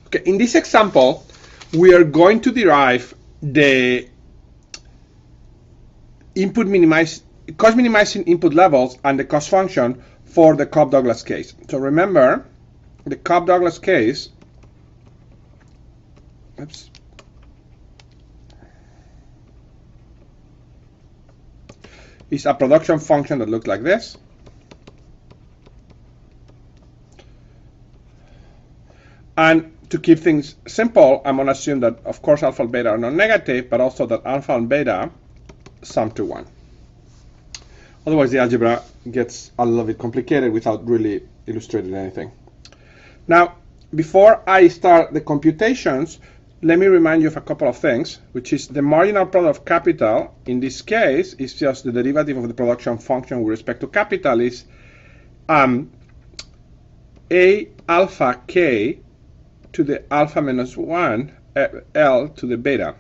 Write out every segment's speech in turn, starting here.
Okay, in this example, we are going to derive the cost minimizing input levels and the cost function for the Cobb-Douglas case. So remember, the Cobb-Douglas case, is a production function that looks like this. And to keep things simple, I'm going to assume that, of course, alpha and beta are non-negative, but also that alpha and beta sum to 1. Otherwise, the algebra gets a little bit complicated without really illustrating anything. Now, before I start the computations, let me remind you of a couple of things, which is the marginal product of capital, in this case, is just the derivative of the production function with respect to capital, is A alpha k to the alpha minus 1 L to the beta.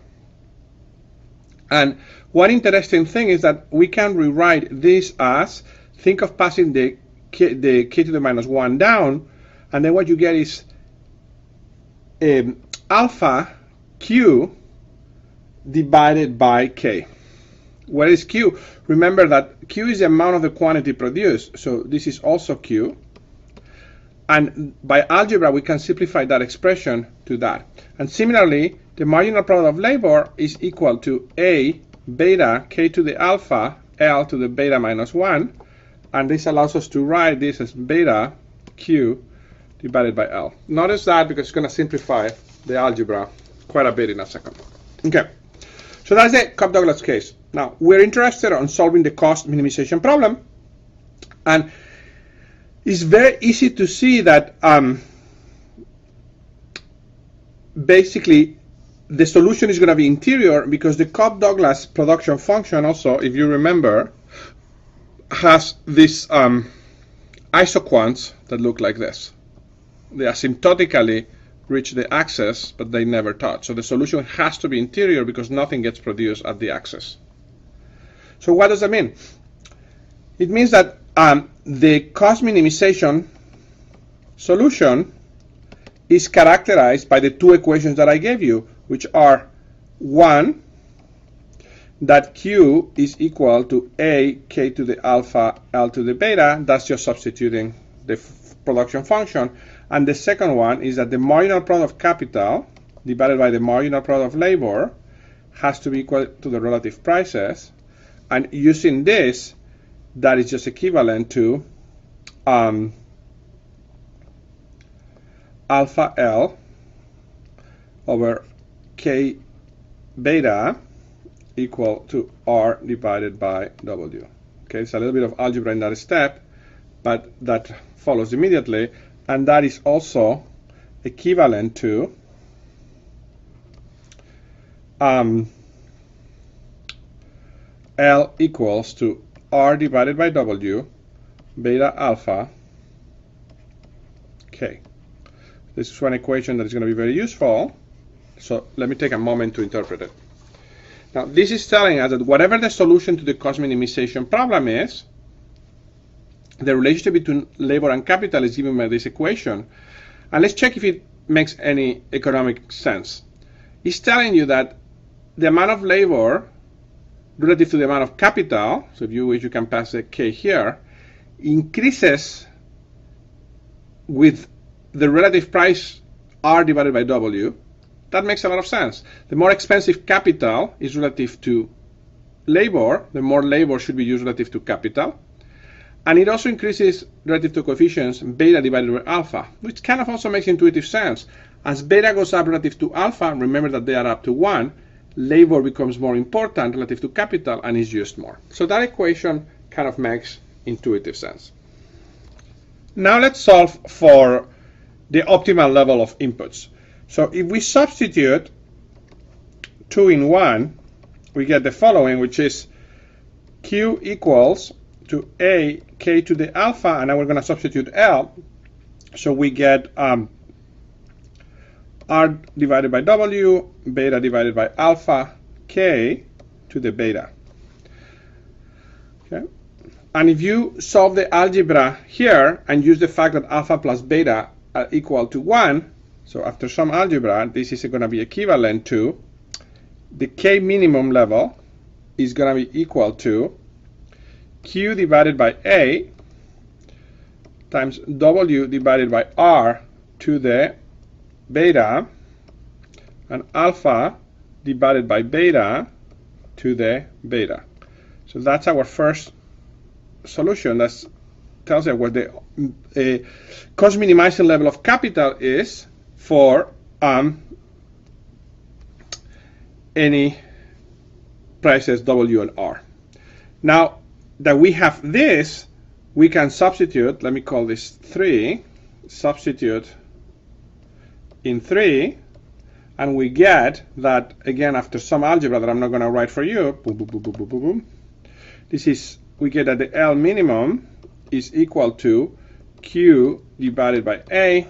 And one interesting thing is that we can rewrite this as, think of passing the k to the minus 1 down, and then what you get is alpha q divided by k. What is q? Remember that q is the amount of the quantity produced, so this is also q. And by algebra, we can simplify that expression to that. And similarly, the marginal product of labor is equal to A beta k to the alpha L to the beta minus 1. And this allows us to write this as beta q divided by L. Notice that because it's going to simplify the algebra quite a bit in a second. Okay, so that's the Cobb-Douglas case. Now, we're interested in solving the cost minimization problem. And it's very easy to see that basically the solution is going to be interior because the Cobb-Douglas production function also, if you remember, has these isoquants that look like this. They asymptotically reach the axis, but they never touch. So the solution has to be interior because nothing gets produced at the axis. So what does that mean? It means that the cost minimization solution is characterized by the two equations that I gave you, which are one, that Q is equal to A k to the alpha L to the beta. That's just substituting the production function. And the second one is that the marginal product of capital divided by the marginal product of labor has to be equal to the relative prices. And using this, that is just equivalent to alpha L over K beta equal to R divided by W. Okay, it's a little bit of algebra in that step, but that follows immediately, and that is also equivalent to L equals to R divided by W beta alpha K. This is one equation that is going to be very useful, so let me take a moment to interpret it. Now, this is telling us that whatever the solution to the cost minimization problem is, the relationship between labor and capital is given by this equation. And let's check if it makes any economic sense. It's telling you that the amount of labor relative to the amount of capital, so if you wish you can pass a K here, increases with the relative price R divided by W. That makes a lot of sense. The more expensive capital is relative to labor, the more labor should be used relative to capital. And it also increases relative to coefficients beta divided by alpha, which kind of also makes intuitive sense. As beta goes up relative to alpha, remember that they are up to 1, labor becomes more important relative to capital and is used more. So that equation kind of makes intuitive sense. Now let's solve for the optimal level of inputs. So if we substitute 2 in 1, we get the following, which is Q equals to A K to the alpha, and now we're going to substitute L. So we get R divided by W, beta divided by alpha, K to the beta. Okay. And if you solve the algebra here and use the fact that alpha plus beta are equal to 1, So after some algebra, this is going to be equivalent to the K minimum level is going to be equal to Q divided by A times W divided by R to the beta, and alpha divided by beta to the beta. So that's our first solution. That tells us what the cost minimization level of capital is for any prices W and R. Now that we have this, we can substitute, let me call this 3, substitute in 3, and we get that, again, after some algebra that I'm not going to write for you, boom, boom, boom, boom, boom, boom, boom. This is, we get that the L minimum is equal to Q divided by A,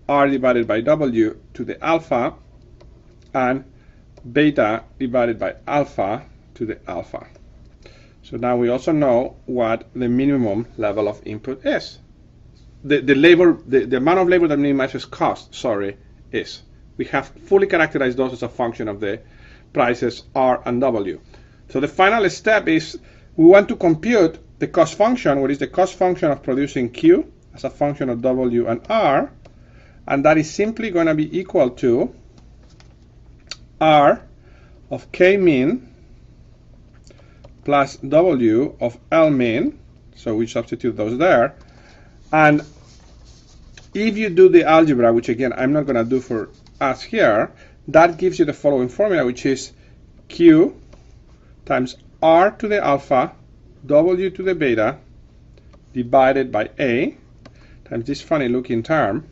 R divided by W to the alpha, and beta divided by alpha to the alpha. So now we also know what the minimum level of input is. The amount of labor that minimizes cost, is. We have fully characterized those as a function of the prices R and W. So the final step is we want to compute the cost function, what is the cost function of producing Q as a function of W and R, and that is simply going to be equal to R of K min plus W of L min, so we substitute those there, and if you do the algebra, which again I'm not going to do for us here, that gives you the following formula, which is Q times R to the alpha, W to the beta, divided by A, times this funny looking term,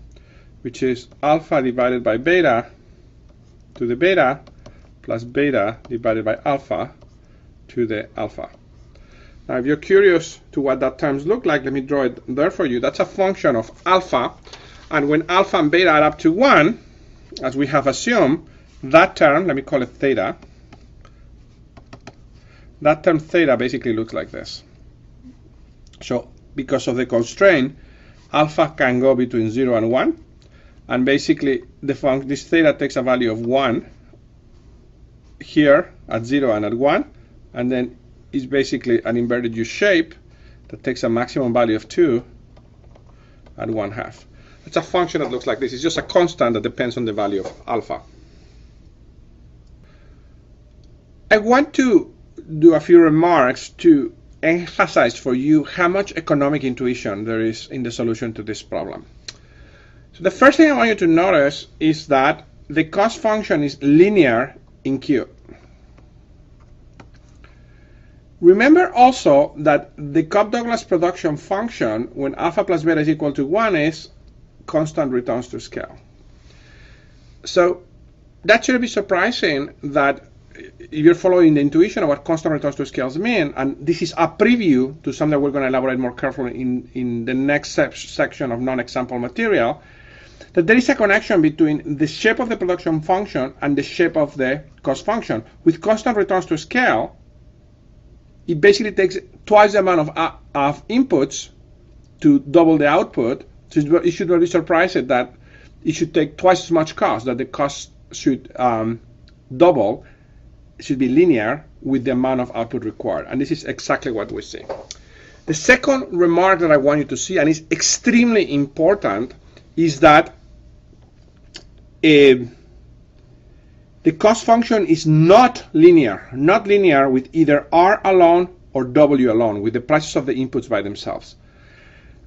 which is alpha divided by beta to the beta, plus beta divided by alpha to the alpha. Now if you're curious to what that terms look like, let me draw it there for you. That's a function of alpha, and when alpha and beta add up to 1, as we have assumed, that term, let me call it theta, that term theta basically looks like this. So because of the constraint, alpha can go between 0 and 1, and basically this theta takes a value of 1 here at 0 and at 1, and then is basically an inverted U shape that takes a maximum value of 2 at 1/2. It's a function that looks like this. It's just a constant that depends on the value of alpha. I want to do a few remarks to emphasize for you how much economic intuition there is in the solution to this problem. So the first thing I want you to notice is that the cost function is linear in Q. Remember also that the Cobb-Douglas production function, when alpha plus beta is equal to 1, is constant returns to scale. So that should be surprising that you're following the intuition of what constant returns to scales mean, and this is a preview to something we're going to elaborate more carefully in the next section of non-example material, that there is a connection between the shape of the production function and the shape of the cost function. With constant returns to scale, it basically takes twice the amount of inputs to double the output. So it should not be surprised that it should take twice as much cost, that the cost should double, should be linear with the amount of output required. And this is exactly what we see. The second remark that I want you to see, and is extremely important, is that the cost function is not linear with either R alone or W alone, with the prices of the inputs by themselves.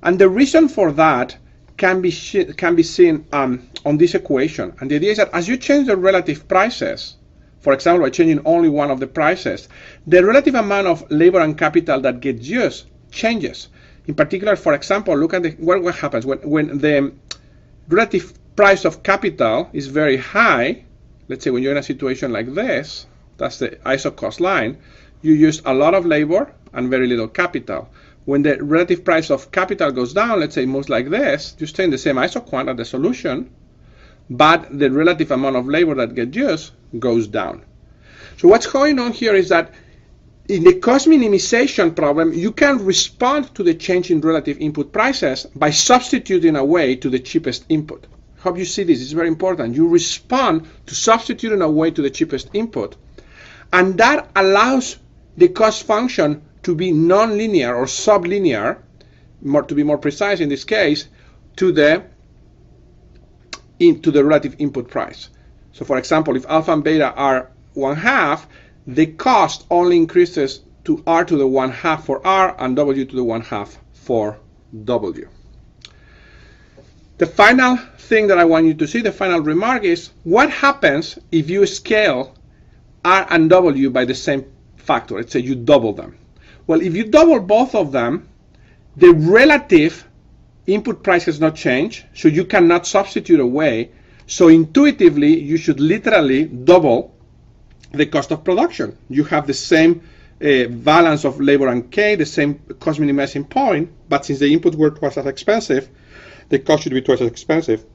And the reason for that can be seen on this equation. And the idea is that as you change the relative prices, for example, by changing only one of the prices, the relative amount of labor and capital that gets used changes. In particular, for example, look at what happens when the relative price of capital is very high. Let's say when you're in a situation like this, that's the ISO cost line, you use a lot of labor and very little capital. When the relative price of capital goes down, let's say it moves like this, you stay in the same ISO quant at the solution, but the relative amount of labor that gets used goes down. So what's going on here is that in the cost minimization problem, you can respond to the change in relative input prices by substituting away to the cheapest input. hope you see this, it's very important. You respond to substituting away to the cheapest input, and that allows the cost function to be nonlinear or sublinear, to be more precise in this case, to the relative input price. So for example, if alpha and beta are 1/2, the cost only increases to R to the 1/2 for R and W to the 1/2 for W. The final thing that I want you to see, the final remark, is what happens if you scale R and W by the same factor. Let's say you double them. Well, if you double both of them, the relative input price has not changed, so you cannot substitute away. So intuitively, you should literally double the cost of production. You have the same balance of labor and K, the same cost minimizing point, but since the inputs were twice as expensive, the cost should be twice as expensive.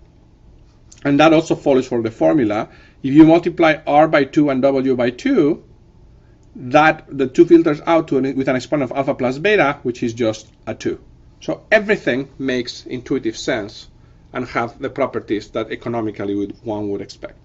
And that also follows for the formula. If you multiply R by 2 and W by 2, that the 2 filters out with an exponent of alpha plus beta, which is just a 2. So everything makes intuitive sense and have the properties that economically one would expect.